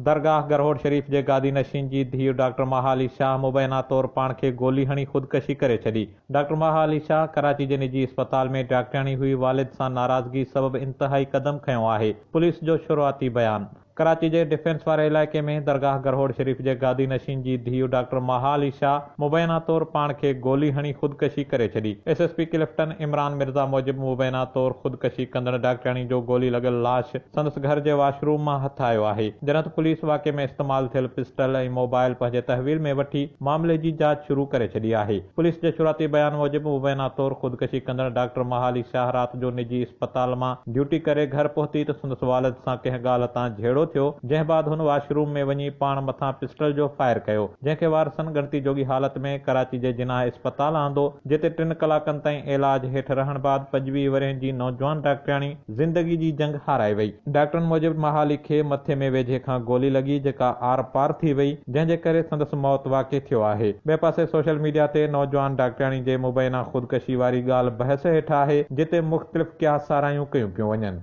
दरगाह गरहोड़ शरीफ जे गादी नशीन जी धीउ डॉक्टर महाली शाह मुबैना तौर पाण खे गोली हणी ख़ुदकशी करे छॾी। डॉक्टर महाली शाह कराची जे निजी अस्पताल में डॉक्टराणी हुई वालिद सां नाराज़गी सबबि इंतहाई क़दम खयो आहे। पुलिस जो शुरूआती बयान। कराची जे डिफेंस वारे इलाइक़े में दरगाह गरहोड़ शरीफ जे गादी नशीन जी धीउ डॉक्टर महाली शाह मुबैना तौर पाण खे गोली हणी ख़ुदकशी करे छॾी। SSP क्लिफ्टन इमरान मिर्ज़ा मूजिब मुबैना तौर ख़ुदकशी कंदड़ डॉक्टराणी जो गोली लॻल लाश संदसि घर जे वॉशरूम मां हथ आयो आहे। जॾहिं त पुलिस वाक़े में इस्तेमाल थियल पिस्टल ऐं मोबाइल पंहिंजे तहवील में वठी मामले जी जांच शुरू करे छॾी आहे। पुलिस जे शुरूआती बयान मूजिब मुबैना तौर ख़ुदकशी कंदड़ डॉक्टर महाली शाह राति जो निजी अस्पताल मां ड्यूटी करे घर पहुती त संदसि वालिद सां कंहिं ॻाल्हि तां झेड़ो थियो, जंहिं बाद हुन वॉशरूम में वञी पाण मथां पिस्टल जो फायर कयो, जंहिंखे वारसनि ॻणती जोगी हालत में कराची जे जिनाह अस्पताल आंदो, जिते 3 कलाकनि ताईं इलाज हेठि रहण बाद 25 वरियनि जी नौजवान डॉक्टराणी ज़िंदगी जी जंग हाराए वई। डॉक्टरनि मूजिब महाली खे मथे में वेझे खां गोली लॻी, जेका आर पार थी वई, जंहिंजे करे संदसि मौत वाक़ई थियो आहे। ॿिए पासे सोशल मीडिया ते नौजवान डॉक्टराणी जे मुबैना ख़ुदकशी वारी ॻाल्हि बहस हेठि आहे, जिते मुख़्तलिफ़ क़ियास सारायूं कयूं पियूं वञनि।